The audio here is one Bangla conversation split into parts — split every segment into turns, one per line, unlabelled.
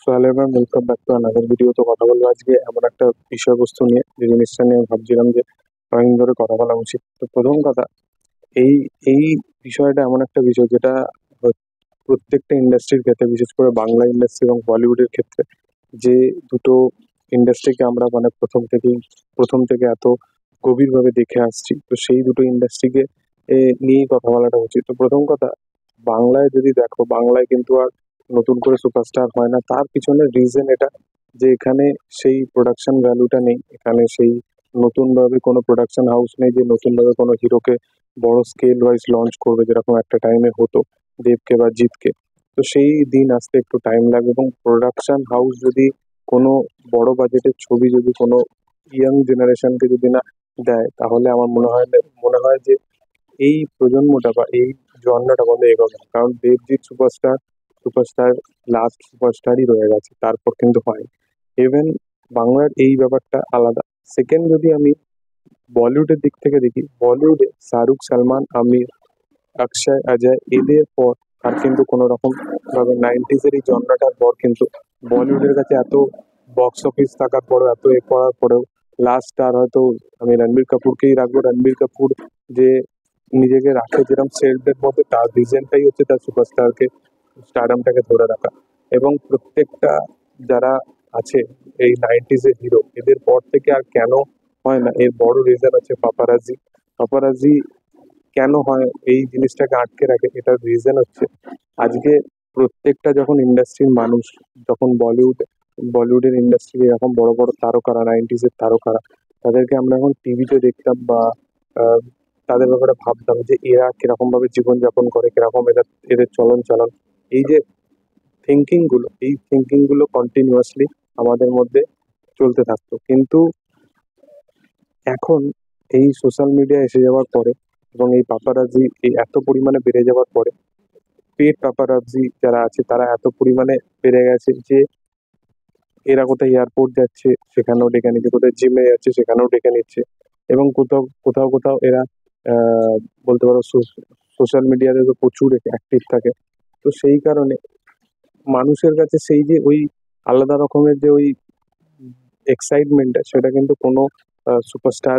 So hello everyone, welcome back to another video. তো কথা বলবো আজকে এমন একটা বিষয়বস্তু নিয়ে, যে জিনিসটা নিয়ে আমি ভাবছিলাম যে কয়েকদিন ধরে কথা বলা উচিত। তো প্রথম কথা, এই এই বিষয়টা এমন একটা বিষয় যেটা প্রত্যেকটা ইন্ডাস্ট্রির ক্ষেত্রে, বিশেষ করে বাংলা ইন্ডাস্ট্রি এবং বলিউডের ক্ষেত্রে, যে দুটো ইন্ডাস্ট্রিকে আমরা মানে প্রথম থেকে এত গভীরভাবে দেখে আসছি, তো সেই দুটো ইন্ডাস্ট্রিকে নিয়েই কথা বলাটা উচিত। তো প্রথম কথা, বাংলায় যদি দেখো, বাংলায় কিন্তু আর নতুন করে সুপারস্টার হয় না। তার পিছনে রিজন এটা যে এখানে সেই প্রোডাকশন ভ্যালুটা নেই, এখানে সেই নতুন ভাবে কোনো প্রোডাকশন হাউস নেই যে নতুন ভাবে কোনো হিরোকে বড় স্কেল ওয়াইজ লঞ্চ করবে, যেরকম একটা টাইমে হতো দেবকে বা জিতকে। তো সেই দিন আসতে একটু টাইম লাগবে, এবং প্রোডাকশন হাউস যদি কোনো বড় বাজেটের ছবি যদি কোনো ইয়াং জেনারেশনকে যদি না দেয়, তাহলে আমার মনে হয় যে এই প্রজন্মটা বা এই জনরাটা বন্ধ এগোবে না। কারণ দেবজিৎ সুপারস্টার লাস্ট সুপারস্টারই রয়ে গেছে, তারপর কিন্তু হয়নি। ইভেন বাংলার এই ব্যাপারটা আলাদা। সেকেন্ড, যদি আমি বলিউডের দিক থেকে দেখি, বলিউডে শাহরুখ, সালমান, আমির, অক্ষয়, অজয় এদের পর আর কিন্তু কোনো রকম ভাবে নাইনটিজের এই জনরাটার পর কিন্তু বলিউডের কাছে এত বক্স অফিস থাকার পরেও, এত এ করার পরেও লাস্ট আর হয়তো আমি রণবীর কাপুরকেই রাখবো। রণবীর কাপুর যে নিজেকে রাখে যেরকম সেলফের মধ্যে, তার রিজনটাই হচ্ছে তার সুপারস্টারকে, স্টারডামটাকে ধরে রাখা। এবং প্রত্যেকটা যারা আছে এই নাইনটিজের হিরো, এদের পর থেকে আর কেন হয় না, এর বড় রিজন হচ্ছে পাপারাজি। পাপারাজি কেন হয় এই জিনিসটাকে আটকে রাখে, এটার রিজন হচ্ছে আজকে প্রত্যেকটা যখন ইন্ডাস্ট্রির মানুষ, যখন বলিউডের ইন্ডাস্ট্রি এরকম বড় বড় তারকারা, নাইনটিজের তারকারা, তাদেরকে আমরা এখন টিভিতে দেখতাম বা আহ, তাদের ব্যাপারে ভাবতাম যে এরা কিরকম ভাবে জীবনযাপন করে, কিরকম এদের চলন চালন, এই যে থিঙ্কিং গুলো কন্টিনিউয়াসলি আমাদের মধ্যে চলতে থাকতো। কিন্তু এখন এই সোশ্যাল মিডিয়া এসে যাওয়ার পরে এবং এই পাপারাজি এই এত পরিমাণে বেড়ে যাওয়ার পরে, পেড পাপারাজি যারা আছে তারা এত পরিমাণে বেড়ে গেছে যে এরা কোথায় এয়ারপোর্ট যাচ্ছে সেখানেও ডেকে নিচ্ছে, কোথায় জিমে যাচ্ছে সেখানেও ডেকে নিচ্ছে। এবং কোথাও কোথাও কোথাও এরা আহ, বলতে পারো সোশ্যাল মিডিয়াতে তো প্রচুর অ্যাক্টিভ থাকে। তো সেই কারণে মানুষের কাছে সেই যে ওই আলাদা রকমের যে ওই এক্সাইটমেন্টটা, সেটা কিন্তু কোনো সুপারস্টার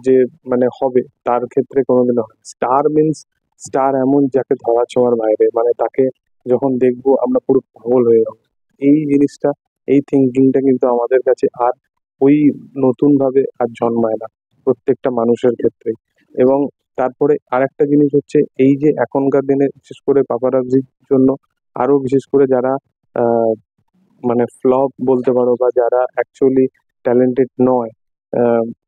যে মানে হবে তার ক্ষেত্রে কোনোদিনও হয়। স্টার মিন্স স্টার এমন যাকে ধরা ছোঁয়ার বাইরে, মানে তাকে যখন দেখবো আমরা পুরো পাগল হয়ে যাবো। এই জিনিসটা, এই থিঙ্কিংটা কিন্তু আমাদের কাছে আর ওই নতুন ভাবে আর জন্মায় না প্রত্যেকটা মানুষের ক্ষেত্রেই। এবং তারপরে আরেকটা জিনিস হচ্ছে, এই যে এখনকার দিনে বিশেষ করে পাপারাজির জন্য, আরো বিশেষ করে যারা আহ মানে ফ্লপ বলতে পারো, বা যারা অ্যাকচুয়ালি ট্যালেন্টেড নয়,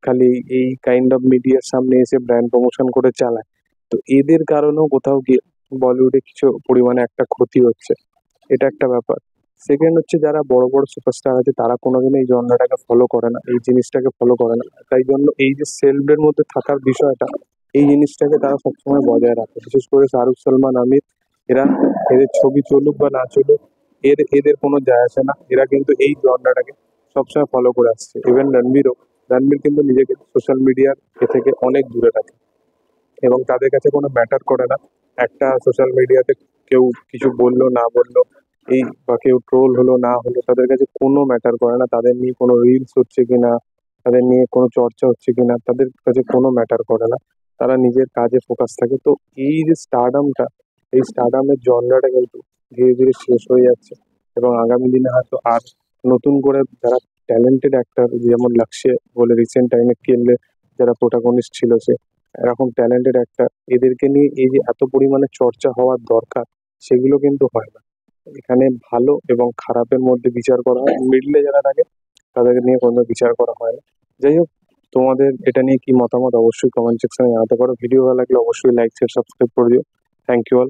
খালি এই কাইন্ড অফ মিডিয়ার সামনে এসে ব্র্যান্ড প্রমোশন করে চালায়, তো এদের কারণেও কোথাও গিয়ে বলিউডে কিছু পরিমাণে একটা ক্ষতি হচ্ছে। এটা একটা ব্যাপার। সেকেন্ড হচ্ছে, যারা বড় বড় সুপারস্টার আছে তারা কোনোদিনও এই জনরাটাকে ফলো করে না, এই জিনিসটাকে ফলো করে না। তাই জন্য এই যে সেলফের মধ্যে থাকার বিষয়টা, এই জিনিসটাকে তারা সবসময় বজায় রাখে। বিশেষ করে শাহরুখ, সালমান, আমির, এরা, এদের ছবি চলুক বা না চলুক, এদের কোনো যায় আসে না। এরা কিন্তু এই জনরাটাকে সবসময় ফলো করে আসছে। ইভেন রণবীর কিন্তু নিজেকে সোশ্যাল মিডিয়ার থেকে অনেক দূরে রাখে, এবং তাদের কাছে কোনো ম্যাটার করে না একটা সোশ্যাল মিডিয়াতে কেউ কিছু বললো না বললো, এই বা কেউ ট্রোল হলো না হলো, তাদের কাছে কোনো ম্যাটার করে না। তাদের নিয়ে কোনো রিলস হচ্ছে কিনা, তাদের নিয়ে কোনো চর্চা হচ্ছে কিনা, তাদের কাছে কোনো ম্যাটার করে না। তারা নিজের কাজে ফোকাস থাকে। তো এই যে স্টারডামটা, এই স্টারডামের জনরাটা কিন্তু ধীরে ধীরে শেষ হয়ে যাচ্ছে। এবং আগামী দিনে হয়তো আর নতুন করে যারা ট্যালেন্টেড অ্যাক্টর, যেমন লাক্সে বলে রিসেন্ট টাইমে কেলে যারা প্রোটাগনিস্ট ছিল, সে এরকম ট্যালেন্টেড একটা, এদেরকে নিয়ে এই যে এত পরিমাণে চর্চা হওয়ার দরকার, সেগুলো কিন্তু হয় না। এখানে ভালো এবং খারাপের মধ্যে বিচার করা হয়, মিডলে যারা থাকে তাদেরকে নিয়ে কোনো বিচার করা হয় না। যাই হোক, তোমাদের এটা নিয়ে কি মতামত অবশ্যই কমেন্ট সেকশনে জানাতে পারো। ভিডিও ভালো লাগলে অবশ্যই লাইক শেয়ার সাবস্ক্রাইব করে দিও। Thank you all.